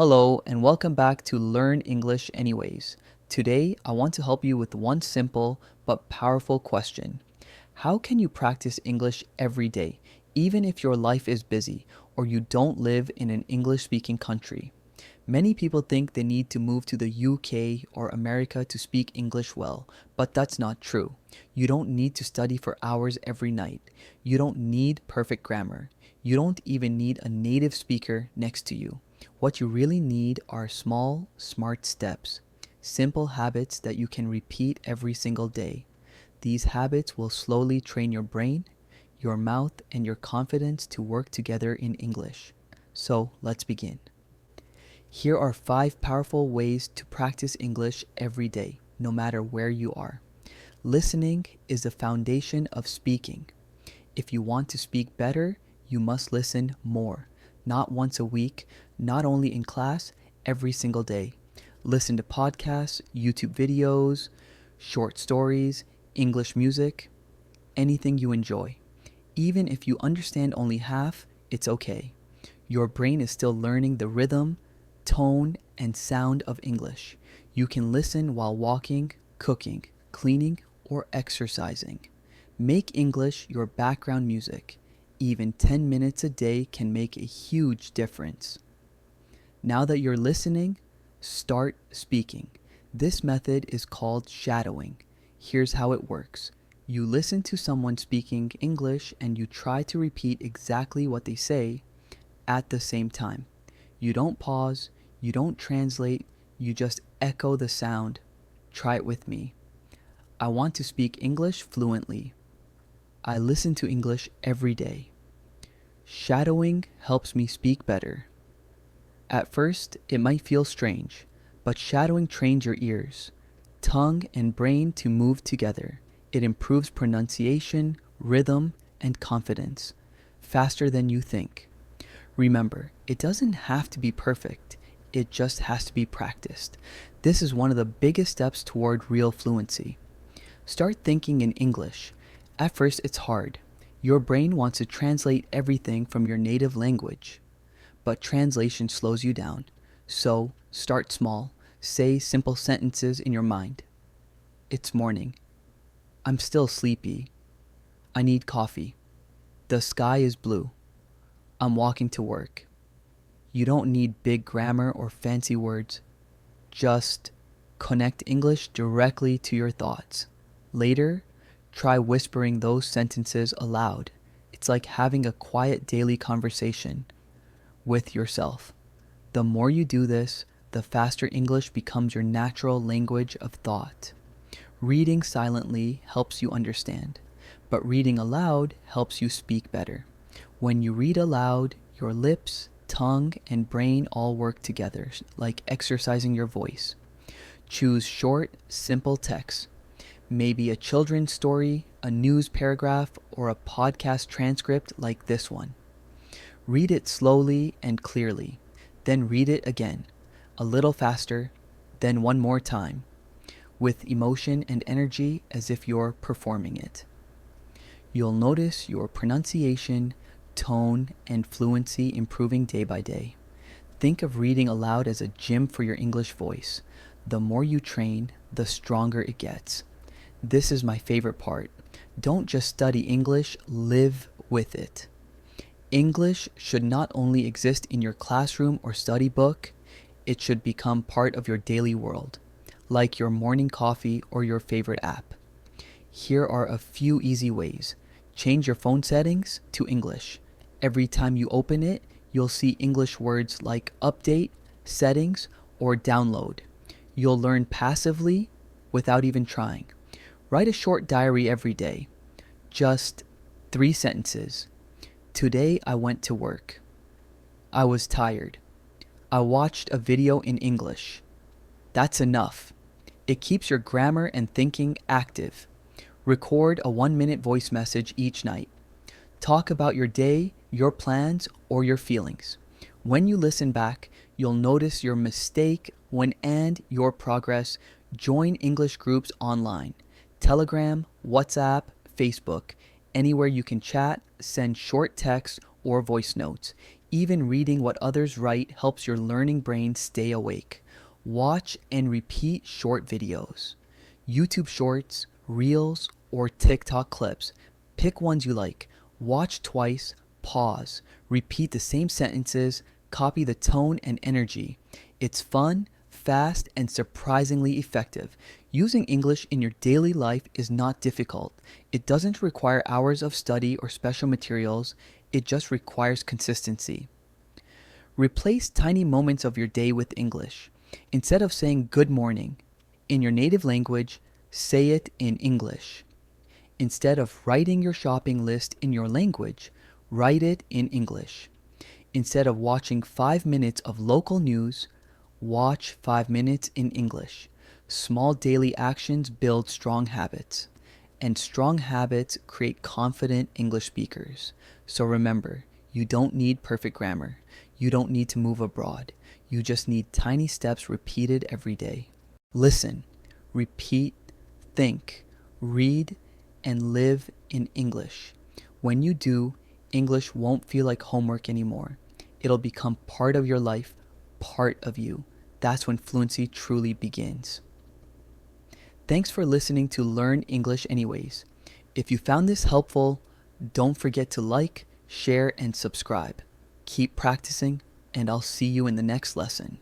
Hello, and welcome back to Learn English Anyways. Today, I want to help you with one simple but powerful question. How can you practice English every day, even if your life is busy or you don't live in an English speaking country? Many people think they need to move to the UK or America to speak English well, but that's not true. You don't need to study for hours every night. You don't need perfect grammar. You don't even need a native speaker next to you. What you really need are small, smart steps, simple habits that you can repeat every single day. These habits will slowly train your brain, your mouth, and your confidence to work together in English. So let's begin. Here are 5 powerful ways to practice English every day, no matter where you are. Listening is the foundation of speaking. If you want to speak better, you must listen more. Not once a week, not only in class, every single day. Listen to podcasts, YouTube videos, short stories, English music, anything you enjoy. Even if you understand only half, it's okay. Your brain is still learning the rhythm, tone, and sound of English. You can listen while walking, cooking, cleaning, or exercising. Make English your background music. Even 10 minutes a day can make a huge difference. Now that you're listening, start speaking. This method is called shadowing. Here's how it works. You listen to someone speaking English and you try to repeat exactly what they say at the same time. You don't pause, you don't translate, you just echo the sound. Try it with me. I want to speak English fluently. I listen to English every day. Shadowing helps me speak better. At first, it might feel strange, but shadowing trains your ears, tongue, and brain to move together. It improves pronunciation, rhythm, and confidence, faster than you think. Remember, it doesn't have to be perfect, it just has to be practiced. This is one of the biggest steps toward real fluency. Start thinking in English. At first, it's hard. Your brain wants to translate everything from your native language, but translation slows you down. So, start small. Say simple sentences in your mind. It's morning. I'm still sleepy. I need coffee. The sky is blue. I'm walking to work. You don't need big grammar or fancy words. Just connect English directly to your thoughts. Later, try whispering those sentences aloud. It's like having a quiet daily conversation with yourself. The more you do this, the faster English becomes your natural language of thought. Reading silently helps you understand, but reading aloud helps you speak better. When you read aloud, your lips, tongue, and brain all work together, like exercising your voice. Choose short, simple text. Maybe a children's story, a news paragraph, or a podcast transcript like this one. Read it slowly and clearly, then read it again, a little faster, then one more time, with emotion and energy as if you're performing it. You'll notice your pronunciation, tone, and fluency improving day by day. Think of reading aloud as a gym for your English voice. The more you train, the stronger it gets. This is my favorite part. Don't just study English, live with it. English should not only exist in your classroom or study book, it should become part of your daily world, like your morning coffee or your favorite app. Here are a few easy ways. Change your phone settings to English. Every time you open it, you'll see English words like update, settings, or download. You'll learn passively without even trying. Write a short diary every day. Just 3 sentences. Today I went to work. I was tired. I watched a video in English. That's enough. It keeps your grammar and thinking active. Record a 1-minute voice message each night. Talk about your day, your plans, or your feelings. When you listen back, you'll notice your mistake and your progress. Join English groups online. Telegram, WhatsApp, Facebook. Anywhere you can chat, send short texts or voice notes. Even reading what others write helps your learning brain stay awake. Watch and repeat short videos. YouTube shorts, reels, or TikTok clips. Pick ones you like. Watch twice, pause, repeat the same sentences, copy the tone and energy. It's fun, fast, and surprisingly effective. Using English in your daily life is not difficult. It doesn't require hours of study or special materials, it just requires consistency. Replace tiny moments of your day with English. Instead of saying good morning in your native language, say it in English. Instead of writing your shopping list in your language, write it in English. Instead of watching 5 minutes of local news, watch 5 minutes in English. Small daily actions build strong habits, and strong habits create confident English speakers. So remember, you don't need perfect grammar. You don't need to move abroad. You just need tiny steps repeated every day. Listen, repeat, think, read, and live in English. When you do, English won't feel like homework anymore. It'll become part of your life, part of you. That's when fluency truly begins. Thanks for listening to Learn English Anyways. If you found this helpful, don't forget to like, share, and subscribe. Keep practicing, and I'll see you in the next lesson.